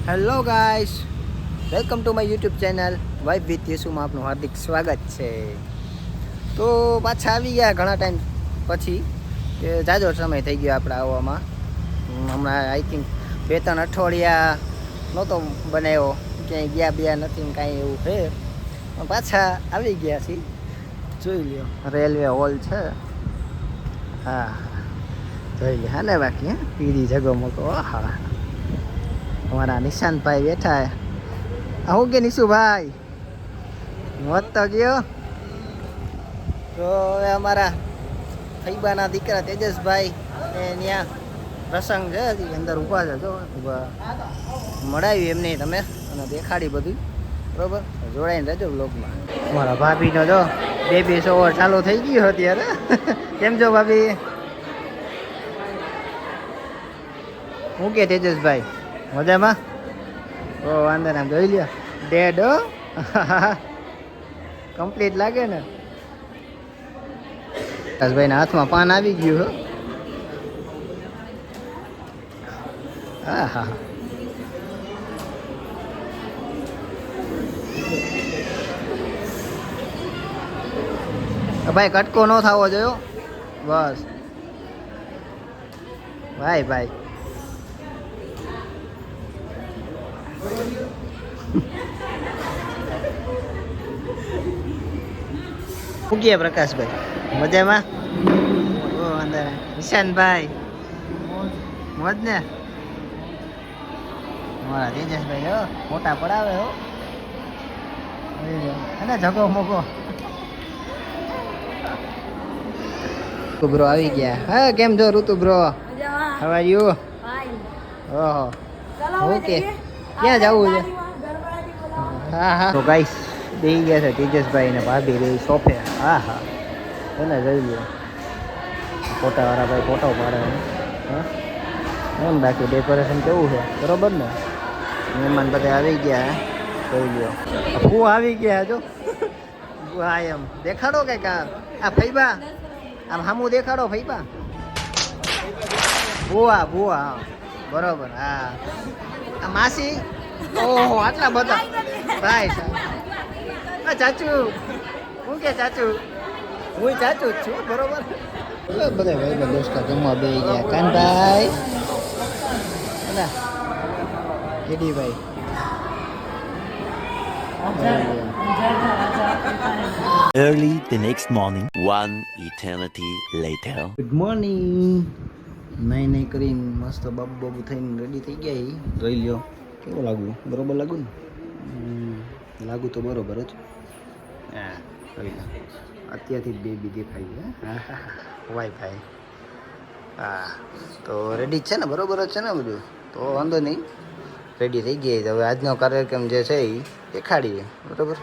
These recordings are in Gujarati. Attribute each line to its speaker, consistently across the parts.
Speaker 1: Hello guys, welcome to my YouTube channel wife with યેસુમાં આપનું હાર્દિક સ્વાગત છે. તો પાછા આવી ગયા ઘણા ટાઈમ પછી, કે જાજો સમય થઈ ગયો આપણે આવવામાં. હમણાં આઈ થિંક 2-3 અઠવાડિયા નહોતો બનાવ્યો, ક્યાંય ગયા નથી ને કાંઈ એવું છે. પણ પાછા આવી ગયા છીએ. જોઈ લ્યો, રેલવે હોલ છે. હા, જોઈ લ્યો. હા ને બાકી પીરી જગો મોકો. હા, અમારા નિશાંતભાઈ બેઠા. આવું કે નિશુભાઈ મોત તો ગયો. તો હવે અમારા ફૈબાના દીકરા તેજસભાઈ એ ત્યાં પ્રસંગ છે, હજી અંદર ઊભા છે. જો ઊભા મળાવ્યું એમને તમે અને દેખાડી બધું બરોબર. જોડાઈને રહેજો બ્લોગમાં. અમારા ભાભીનો જો બેબી શોવર ચાલુ થઈ ગયો અત્યારે. કેમ છો ભાભી? હું કે તેજસભાઈ મજામાં? ઓ વાંધો ને, જોઈ લ્યો ડેડ કમ્પ્લીટ લાગે ને. ભાઈ ના હાથમાં પાન આવી ગયું. હા હા, ભાઈ કટકો ન થવો જોયો બસ. ભાઈ ભાઈ શું કહે પ્રકાશભાઈ? મજામાં? ઓ અંદર નિશાનભાઈ મોજ ને. મારા તેજસભાઈ હો મોટા પડાવે હો. અને જગો મોગો બ્રો આવી ગયા. હા, કેમ છો ઋતુ બ્રો? How are you? ઓહો, ઓકે. ક્યાં જવું છે? હા હા. તો ગાઈસ બેસી ગયા છે તેજસભાઈ ને ભાભી બે સોફે. હા હા, એને જોઈ લો ફોટાવાળા ભાઈ ફોટો પાડે. હા એમ, બાકી ડેકોરેશન કેવું છે? બરોબર ને? મહેમાન બધા આવી ગયા. જોઈ લો હું આવી ગયા જો. હા એમ દેખાડો કંઈક. આ ફૈબા આમ સામું દેખાડો. ફૈબા ભુવા ભુવા બરોબર. હા, આ માસી. ઓહો, આટલા બધા ભાઈ સાહેબ. ચાચુ હું કે ચાચુ? હું ચાચુ જ છું બરોબર. બધા ભાઈ દોસ્તા જમવા બે ગયા. Kanbhai Kedibhai.
Speaker 2: Early the next morning, one eternity later.
Speaker 1: Good morning. નહીં કરીને મસ્ત બાબુ થઈને રેડી થઈ ગયા. જોઈ લ્યો કેવું લાગુ? બરોબર લાગુ ને? લાગુ તો બરોબર જ. હા જોઈ લો, અત્યારથી જ બેબી દેખાય છે. હા હા, વાય ભાઈ. હા, તો રેડી જ છે ને? બરોબર જ છે ને બધું? તો વાંધો નહીં, રેડી થઈ ગઈ. હવે આજનો કાર્યક્રમ જે છે એ દેખાડીએ બરોબર.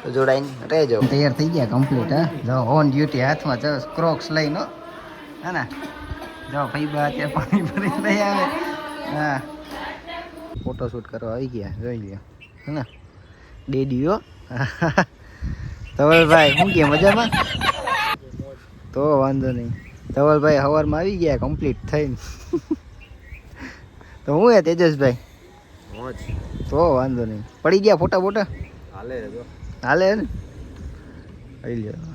Speaker 1: તો જોડાઈને રહેજો. તૈયાર થઈ ગયા કમ્પ્લીટ. હા, જો ઓન ડ્યુટી હાથમાં જો ક્રોક્સ લઈને. હા ને, જો ભાઈ બા ત્યાં પાણી ભરી લઈ આવે. હા, ફોટોશૂટ કરવા આવી ગયા. જોઈ લ્યો હે ને ડેડીઓ. ધવલભાઈ શું કે મજામાં? તો વાંધો નહીં. ધવલભાઈ સવારમાં આવી ગયા કમ્પ્લીટ થઈને. તો હું તેજસભાઈ તો વાંધો નહીં. પડી ગયા ફોટા બોટા? હાલે ને? લઈ લ્યો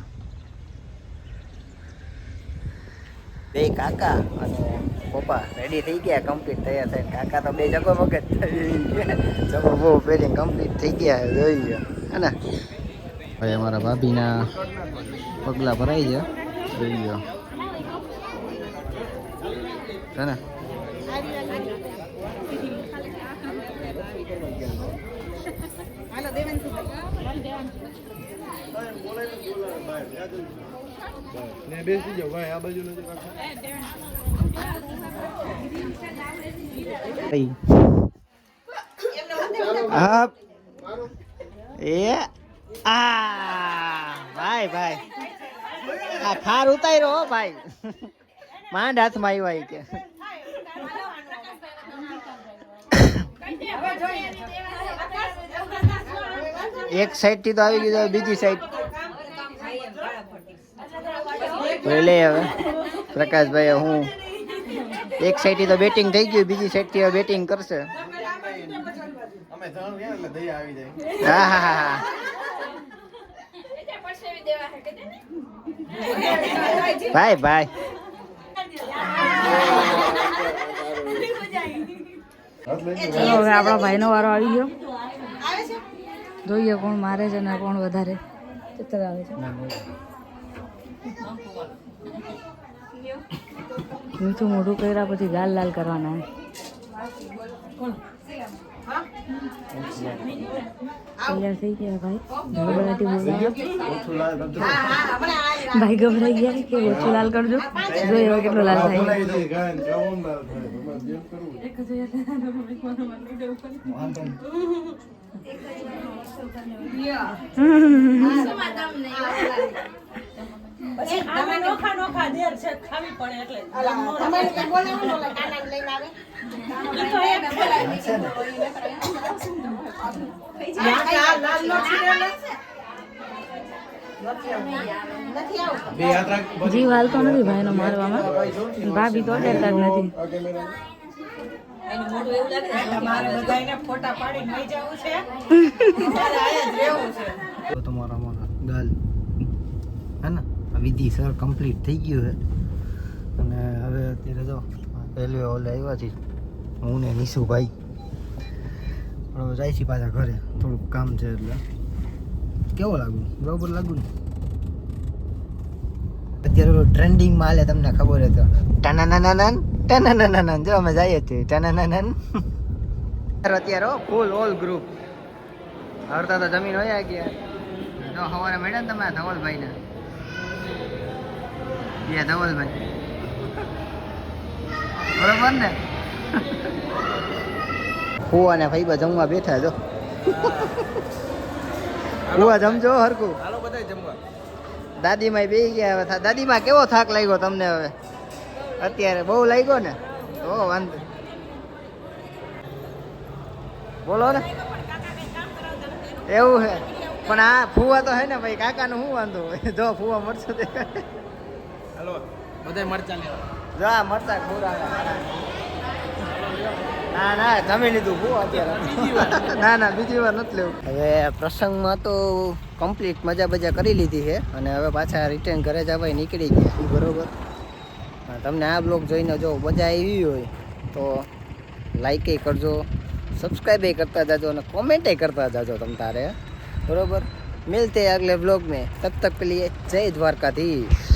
Speaker 1: બે કાકા અને પપ્પા રેડી થઈ ગયા કમ્પ્લીટ તૈયાર થઈને. કાકા તો બે જગો મગજ જગો બહુ પહેરીને કમ્પ્લીટ થઈ ગયા. જોઈ ગયો હે ને ભાઈ. અમારા ભાભીના પગલા ભરાઈ ગયા. જોઈ ગયો હે ને.
Speaker 3: બેસી જાવ ભાઈ, આ બાજુ નથી.
Speaker 1: હા એ ભાઈ ભાઈ આ ખાર ઉતાર્યો હો ભાઈ. માંડ હાથમાં આવ્યા કે એક સાઈડ થી તો આવી ગયું, બીજી સાઈડ લે. હવે પ્રકાશભાઈ હું એક સાઈડ થી તો બેટિંગ થઈ ગયું, બીજી સાઈડ થી બેટિંગ કરશે.
Speaker 3: અમે ત્રણ ગયા એટલે દયા આવી જાય.
Speaker 1: હા હા હા હા ભાઈ ભાઈ
Speaker 4: ચલો હવે આપણા ભાઈનો વારો આવી ગયો. જોઈએ કોણ મારે છે ને કોણ વધારે ચિત્ર આવે છે. મીઠું મોઢું કર્યા પછી ગાલ લાલ કરવાના. તૈયાર થઈ ગયા ભાઈ. ધડબડાટી બોલાવો. ભાઈ ગભરાઈ ગયા કે ઓછું લાલ કરજો. જોઈએ હવે કેટલો લાલ થાય. જીવ હાલતો નથી ભાઈનો મારવામાં. ભાભી તો ડરતા જ નથી.
Speaker 1: તો તમારા ગાલ હે ને વિધિ સર કમ્પ્લીટ થઈ ગયું છે અને હવે અત્યારે જો રેલવે હોલે આવ્યા છીએ હું ને નિશુભાઈ. પણ હવે જાય છે પાછા ઘરે, થોડુંક કામ છે એટલે. કેવો લાગુ? બરોબર લાગુ ને? અત્યારે ટ્રેન્ડિંગમાં હાલે, તમને ખબર હોય તો ટાનાનાનાન ટાનાનાનાન. જો અમે જઈએ છીએ ટાનાનાનાન. અત્યારે ફૂલ ઓલ ગ્રુપ હરતા તો જમીન હોય ગયા. જો સવારે મળ્યા ને તમે ધવલભાઈ ને, એ ધવલભાઈ બરોબર ને. ફુવા ને ભાઈ જમવા બેઠા. જો ફુવા જમજો હરકું.
Speaker 3: હાલો બધા જમવા.
Speaker 1: દાદીમાં બે ગયા. હવે દાદીમાં કેવો થાક લાગ્યો તમને? હવે અત્યારે બહુ લાગ્યો ને? તો વાંધો બોલો ને. એવું છે પણ આ ફુવા તો હે ને ભાઈ, કાકાનું શું વાંધો હોય? જો ફુવા મરચું દે.
Speaker 3: હાલો બધા મરચા લેવા.
Speaker 1: જો આ મરચા ખોરા. ના ના જમી લીધું ફુવા અત્યારે. ના ના બીજી વાર નથી લેવું. હવે પ્રસંગમાં તો કમ્પ્લીટ મજા બજા કરી લીધી છે અને હવે પાછા રિટર્ન ઘરે જવા નીકળી ગયા. બરોબર. તમને આ બ્લોગ જોઈને જો મજા આવી હોય તો લાઈક કરજો, सब्सक्राइब करता जाजो और कमेंट करता जाजो तुम तारे. बरोबर. मिलते हैं अगले ब्लॉग में. तब तक के लिए जय द्वारकाधीश.